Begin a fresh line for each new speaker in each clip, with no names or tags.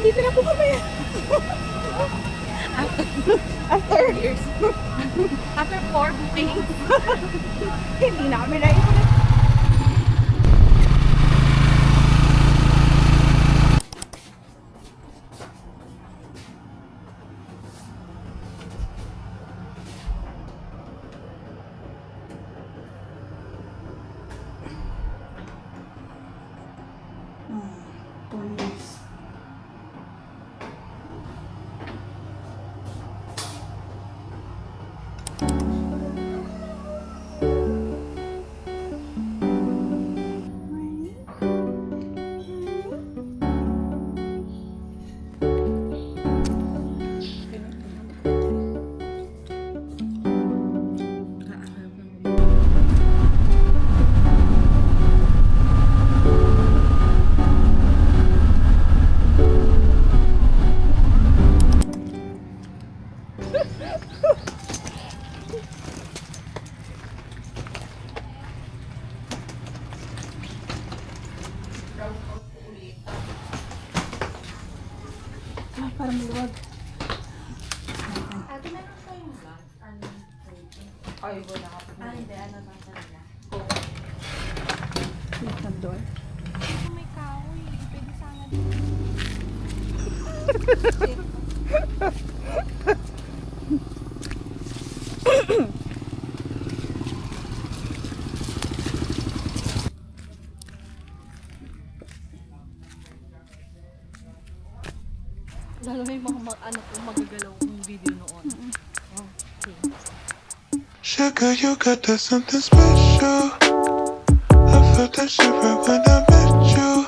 Dito na po kami. After years. After 4 bookings. Hindi na kami naiulit. Parang maluwag.
Ate, meron pa yung vlog?
Ay, wala ka pa.
Hindi. Ano ba talaga?
Yung door.
Kung may kahoy, pwede sana dito.
Lalo may mga magagalaw yung video noon. Okay.
Sugar, you got that something special. I felt that shit right when I met you.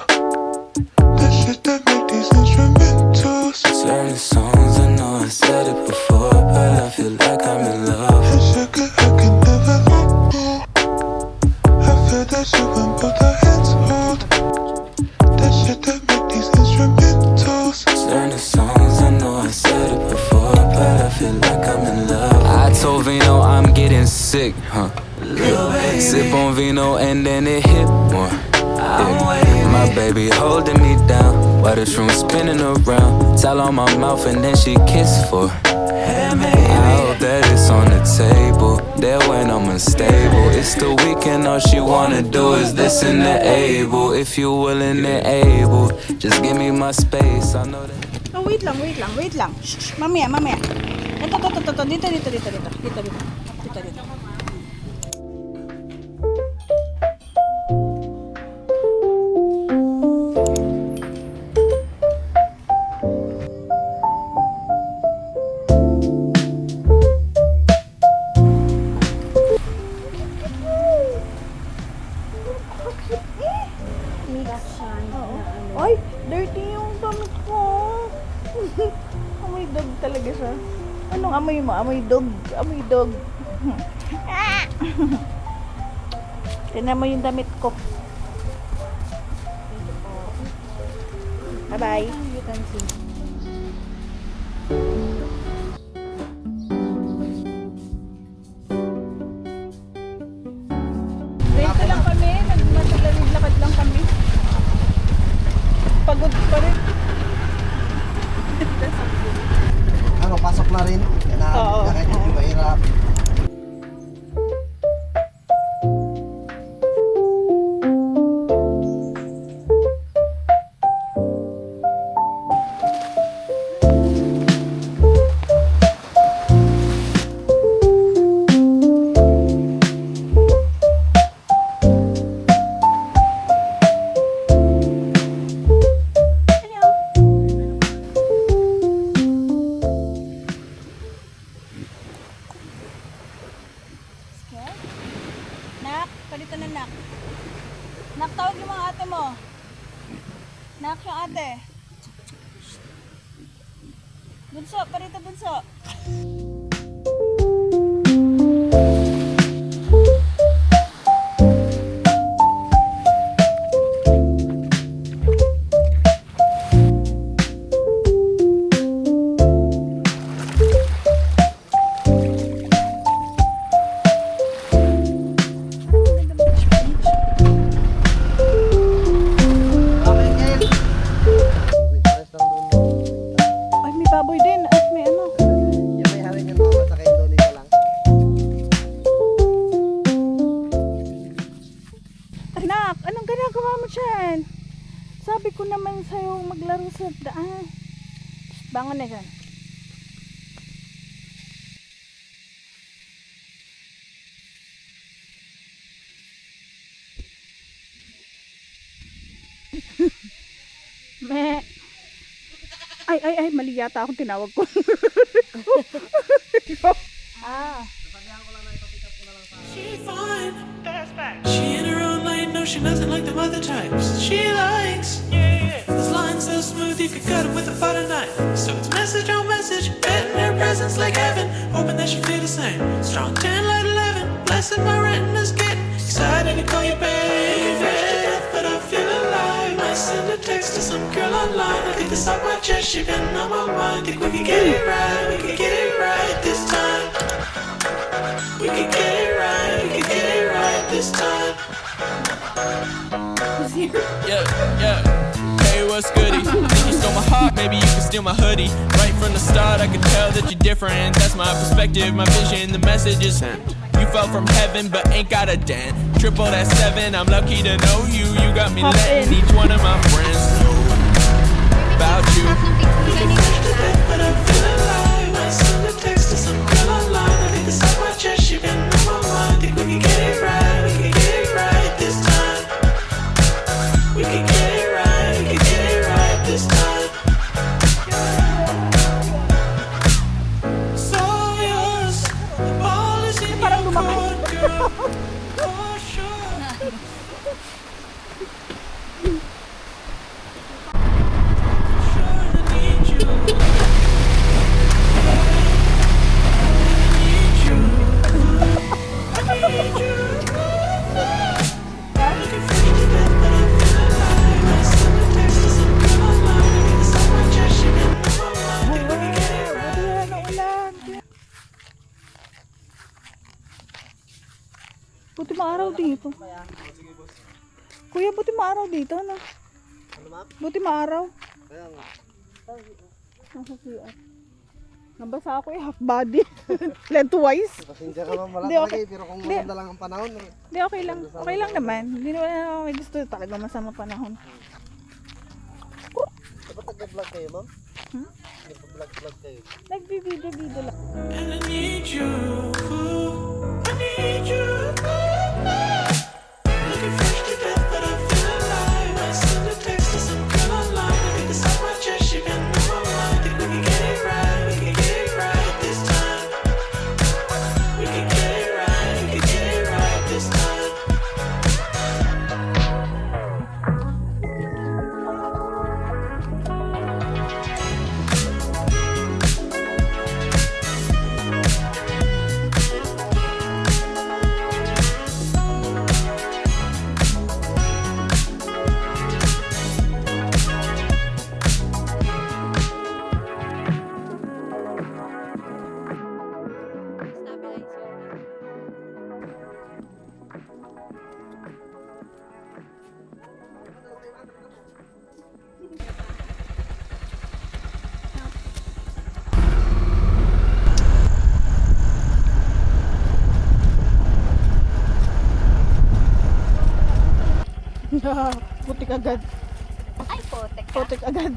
That shit that make these instrumentals.
Certain songs, I know I said it before, but I feel like I'm in love.
And sugar, I can never let go. I feel that shit when both our hands hold. That shit that make these instrumentals.
Certain songs, I know I said it before, but I feel like I'm in love. I told Vino I'm getting sick, huh? Sip on vino and then it hit more. Yeah. My baby holding me down while the shroom spinning around. Towel on my mouth and then she kissed for. I hope that it's on the table. There when I'm unstable. It's the weekend, all she wanna do is listen to Able. If you willing and able, just give me my space. I know that.
Oh, wait lang. Shh, mamaya. Ito. Dito. Ay, dirty yung damit ko. Amoy dog talaga siya. Anong amoy mo? Amoy dog. Tignan mo yung damit ko. Bye-bye. You can see. Dito lang kami. Nagmatalawid-lakad lang kami. Pagod pa rin.
Ano, pasok na rin.
Oo.
Kahit hindi mahirap.
Nak, palito na nak. Nak, tawag yung mga ate mo. Nak yung ate. Bunso, parito bunso. Ay, may baboy din. At may ano.
Yung may haring yung mga sa kayo doon isa lang.
Anak, anong ginagawa mo dyan? Sabi ko naman sa'yo maglaro sa daan. Shh, bangon na dyan. Me. Ay, mali yata akong tinawag ko. Ah.
She fine, she in her own lane, no, she nothing like the other types. She likes, this line so smooth you could cut it with a butter knife. So it's message on message, betting her presence like heaven, hoping that she feel the same. Strong 10, light 11, blessing my retina's getting excited to call you baby. Fresh to death, but I feel alive. I send a text to some girl online. I get this off my chest, she been on my mind. Think we can get it right, we can get it right this time. We can get it right, we can get it right this time. Yeah. Hey, what's goody? Think you stole my heart, maybe you can steal my hoodie. Right from the start, I could tell that you're different. That's my perspective, my vision, the message is sent. You fell from heaven, but ain't got a dent. Triple that 7, I'm lucky to know you. You got me letting each one of my friends know about you. But I feel alive. I send a text to some girl online. I think this off my chest, she been on my mind. Think we can get it right, we can get it right this time. We can get it right, we can get it right this time. So yours, the ball is in your court, girl. For sure. Sure, I need you.
Buti maaraw dito. Kuya, buti maaraw dito, no?
Ano ma'am?
Buti maaraw.
Kaya nga.
Nasa CR. Nabasa ako half body. Lengthwise.
Pasensya ka ma'am, wala
Hindi,
talaga
okay.
eh. Pero kung
Hindi.
maganda lang ang panahon.
Hindi, okay lang. Okay lang naman. Hindi naman ako may gusto talaga masama panahon.
Dapat nag-vlog kayo ma'am?
Hmm?
Nag-vlog kayo.
Nagbi-video lang.
And I need you. I need you. Looking fresh to death, but I feel alive. I send a text to some girl online. I think this off my chest, she been on my mind. Think we can get it right, we can get it right this time. We can get it right, we can get it right this time.
Putik agad.
Ay, potek ka.
Putik agad.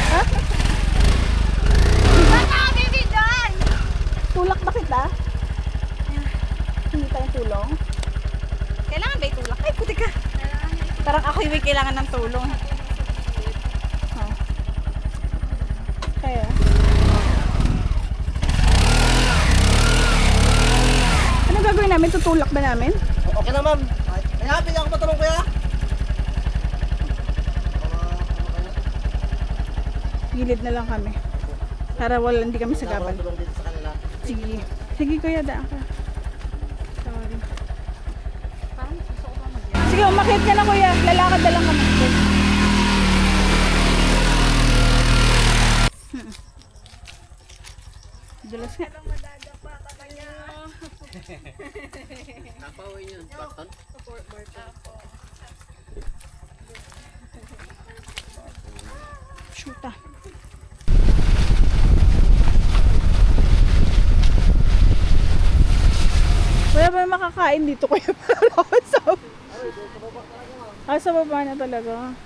Ba't nakabibigay?
Tulak ba kita? Hindi tayong tulong?
Kailangan ba itulak?
Ay, putik ka.
Parang ako yung may kailangan ng tulong.
Kaya. Anong gagawin namin? Tutulak ba namin?
Okay na ma'am. Ay, happy ako matulong kuya.
Gilid na lang kami. Para wala, hindi kami sagapan.
Tulong dito sa kanila.
Sige. Sige kuya, daan ka. Sorry. Sige, umakit ka na kuya. Lalakad na lang kami. Dulas nga.
Napawin yun, Barton.
Port Barton.
Shoot ah. Wala ba makakain dito kuya? Sa baba na talaga.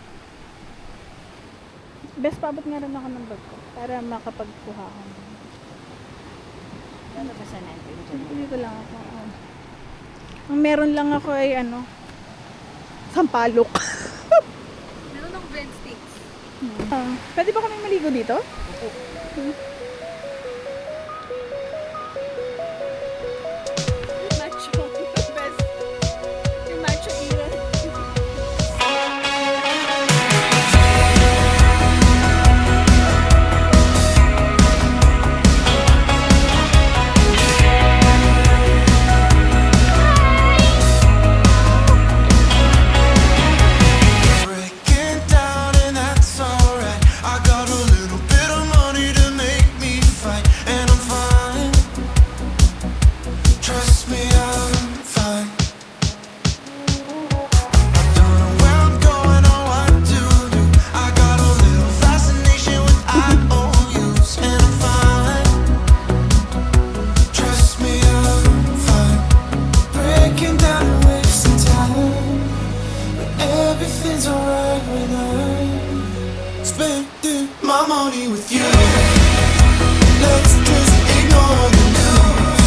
Best paabot nga rin ako ng bag ko para makapagkuha ako.
Ano ba sa natin?
Dito lang ako. Oh. Ang meron lang ako ay ano, sampalok.
Meron ng breadsticks.
Pwede ba kami maligo dito?
Macho. Best. Yung macho era.
Breaking down and that's alright. I got a little bit of money to make me fight, and I'm fine. Trust me, I'm fine. I don't know where I'm going or what to do. I got a little fascination with IOUs, and I'm fine. Trust me, I'm fine. Breaking down and wasting time. Everything's alright when I'm spending my money with you. Let's just ignore the news.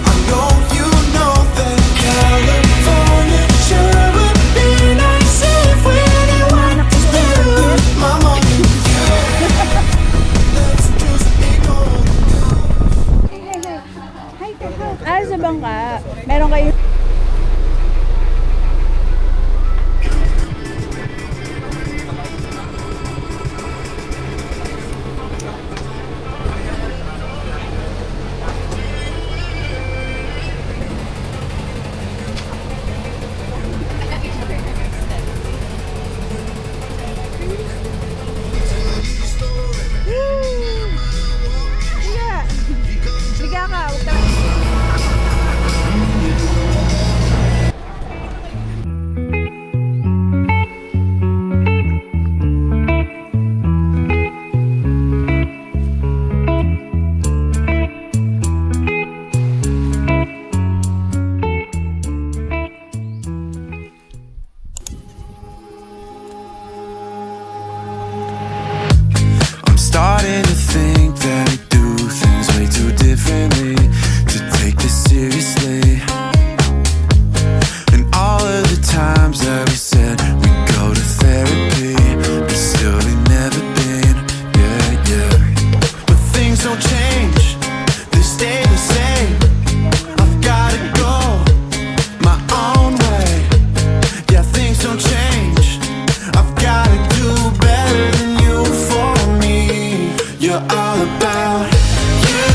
I know you know that California sure would be nice if we didn't want to spend my money with you. Let's just ignore the news.
Hi, teka. Sa bangka. Meron kayo. Liga. Liga ka. Huwag ka.
I'm starting to think that we do things way too differently to take this seriously. And all of the times that we said we'd go to therapy, but still we never been, yeah. But things don't change, they stay the same. I've gotta go my own way. Yeah, things don't change, I've gotta do better than you for me. You're all about you.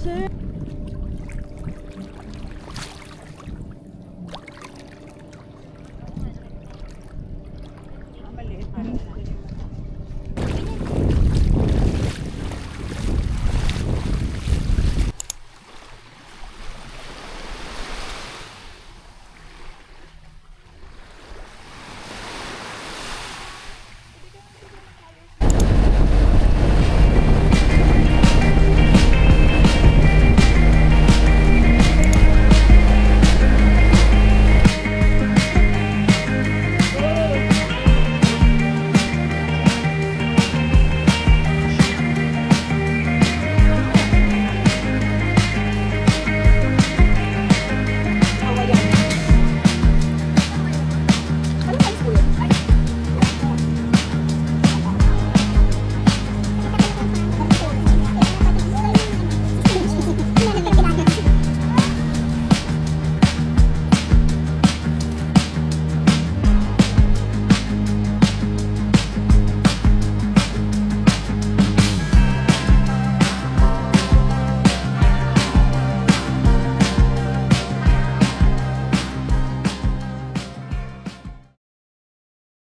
sir.